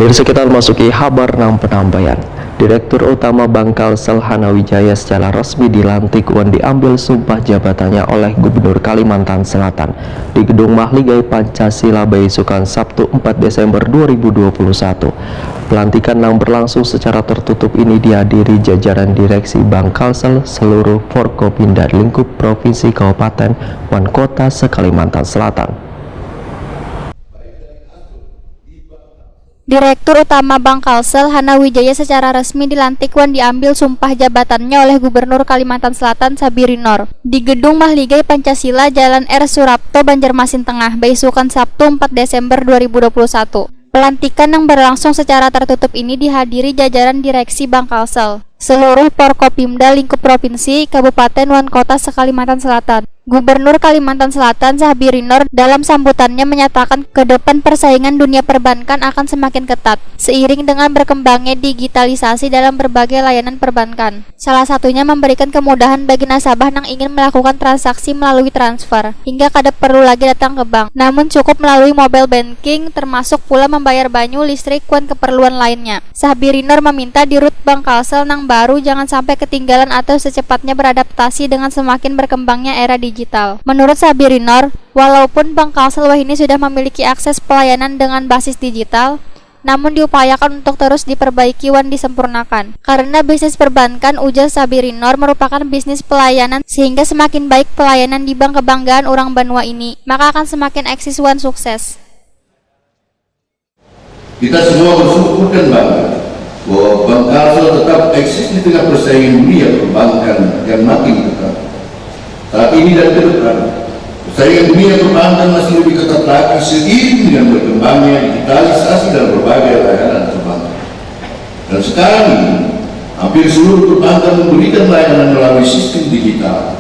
Pemirsa, kita memasuki kabar penambahkan. Direktur Utama Bank Kalsel Hanawijaya secara resmi dilantik dan diambil sumpah jabatannya oleh Gubernur Kalimantan Selatan di Gedung Mahligai Pancasila Baisukan Sabtu 4 Desember 2021. Pelantikan yang berlangsung secara tertutup ini dihadiri jajaran direksi Bank Kalsel, seluruh Forkopimda lingkup Provinsi, Kabupaten, dan Kota se-Kalimantan Selatan. Direktur Utama Bank Kalsel Hanawijaya secara resmi dilantik dan diambil sumpah jabatannya oleh Gubernur Kalimantan Selatan Sabirinor di Gedung Mahligai Pancasila Jalan R. Surapto, Banjarmasin Tengah, Baisukan Sabtu 4 Desember 2021. Pelantikan yang berlangsung secara tertutup ini dihadiri jajaran direksi Bank Kalsel, seluruh Forkopimda lingkup Provinsi, Kabupaten, dan Kota se-Kalimantan Selatan. Gubernur Kalimantan Selatan Sabirinor dalam sambutannya menyatakan ke depan persaingan dunia perbankan akan semakin ketat seiring dengan berkembangnya digitalisasi dalam berbagai layanan perbankan. Salah satunya memberikan kemudahan bagi nasabah yang ingin melakukan transaksi melalui transfer hingga kada perlu lagi datang ke bank, namun cukup melalui mobile banking, termasuk pula membayar banyu, listrik, dan keperluan lainnya. Sabirinor meminta di Rut Bank Kalsel yang baru jangan sampai ketinggalan atau secepatnya beradaptasi dengan semakin berkembangnya era digital. Menurut Sabirinor, walaupun Bank Kalsel ini sudah memiliki akses pelayanan dengan basis digital, namun diupayakan untuk terus diperbaiki dan disempurnakan. Karena bisnis perbankan, ujar Sabirinor, merupakan bisnis pelayanan, sehingga semakin baik pelayanan di bank kebanggaan orang Banua ini, maka akan semakin eksis dan sukses. Kita semua bersyukur dan bangga bahwa Bank Kalsel tetap eksis di tengah persaingan dunia perbankan yang makin ketat. Saat ini dan ke depan, persaingan dunia perbankan masih lebih ketat lagi seiring dengan berkembangnya digitalisasi dalam berbagai layanan perbankan. Dan sekarang ini, hampir seluruh perbankan memberikan layanan melalui sistem digital.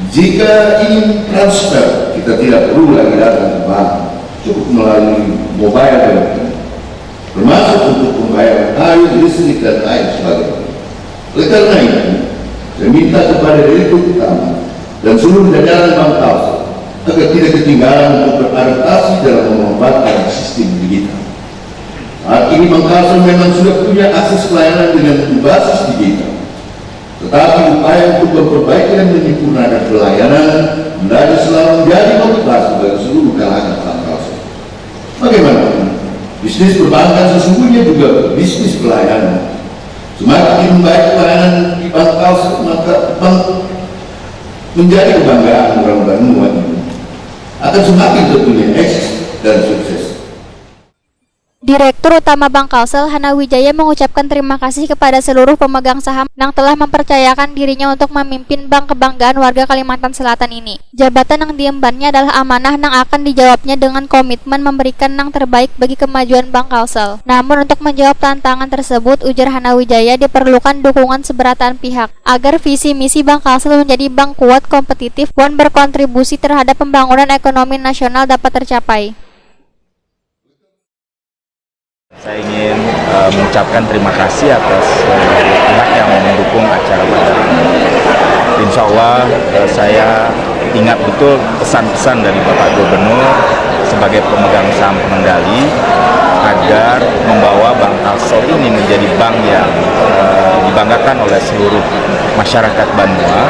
Jika ingin transfer, kita tidak perlu lagi datang ke bank, cukup melalui mobile banking, termasuk untuk pembayaran air, listrik, dan lain sebagainya. Oleh karena itu, saya minta kepada Direktur Utama dan seluruh jajaran Bank Kalsel agar tidak ketinggalan untuk beradaptasi dalam memanfaatkan sistem digital. Saat ini Bank Kalsel memang sudah punya akses pelayanan dengan berbasis digital, tetapi upaya untuk memperbaiki dan menyempurnakan pelayanan menjadi selalu menjadi motivasi bagi seluruh kalangan Bank Kalsel. Bagaimana? Bisnis perbankan sesungguhnya juga bisnis pelayanan. Semakin baik pelayanan di Bank Kalsel, maka bank menjadi kebanggaan orang Banua ini akan semakin tentunya eksis dan sukses. Direktur Utama Bank Kalsel Hanawijaya mengucapkan terima kasih kepada seluruh pemegang saham yang telah mempercayakan dirinya untuk memimpin Bank Kebanggaan Warga Kalimantan Selatan ini. Jabatan yang diembannya adalah amanah yang akan dijawabnya dengan komitmen memberikan yang terbaik bagi kemajuan Bank Kalsel. Namun untuk menjawab tantangan tersebut, ujar Hanawijaya, diperlukan dukungan seberataan pihak agar visi misi Bank Kalsel menjadi bank kuat, kompetitif, dan berkontribusi terhadap pembangunan ekonomi nasional dapat tercapai. Saya ingin mengucapkan terima kasih atas pihak yang mendukung acara pada hari ini. Insya Allah saya ingat betul pesan-pesan dari Bapak Gubernur sebagai pemegang saham pengendali agar membawa Bank Kalsel ini menjadi bank yang dibanggakan oleh seluruh masyarakat Banua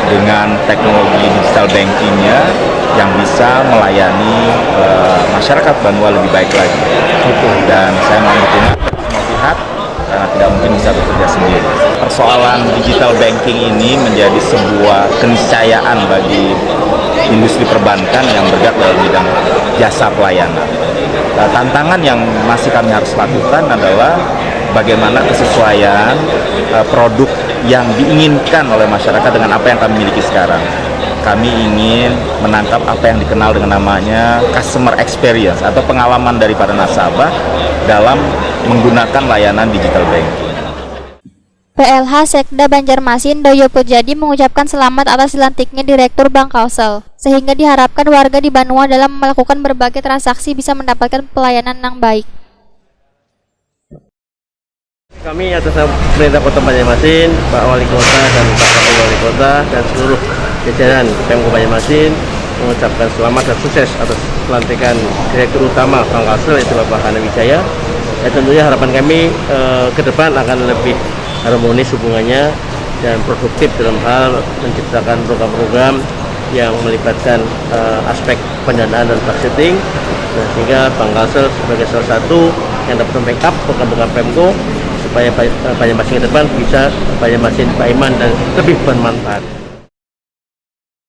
dengan teknologi digital bankingnya yang bisa melayani masyarakat Banua lebih baik lagi. Dan saya mohon dukungan semua pihak karena tidak mungkin bisa bekerja sendiri. Persoalan digital banking ini menjadi sebuah keniscayaan bagi industri perbankan yang bergerak dalam bidang jasa pelayanan. Tantangan yang masih kami harus lakukan adalah bagaimana kesesuaian produk yang diinginkan oleh masyarakat dengan apa yang kami miliki sekarang. Kami ingin menangkap apa yang dikenal dengan namanya customer experience atau pengalaman daripada nasabah dalam menggunakan layanan digital banking. PLH Sekda Banjarmasin Doyo Pujadi mengucapkan selamat atas dilantiknya Direktur Bank Kalsel, sehingga diharapkan warga di Banua dalam melakukan berbagai transaksi bisa mendapatkan pelayanan yang baik. Kami atas nama Pemerintah Kota Banjarmasin, Pak Wali Kota dan Pak Wakil Wali Kota dan seluruh jajaran Pemko Banjarmasin mengucapkan selamat dan sukses atas pelantikan Direktur Utama Bank Kalsel, yaitu Bapak Hanawijaya. Ya tentunya harapan kami ke depan akan lebih harmonis hubungannya dan produktif dalam hal menciptakan program-program yang melibatkan aspek pendanaan dan budgeting, sehingga Bank Kalsel sebagai salah satu yang dapat membackup program-program Pemko supaya Banjarmasin ke depan bisa Banjarmasin Pak Iman dan lebih bermanfaat.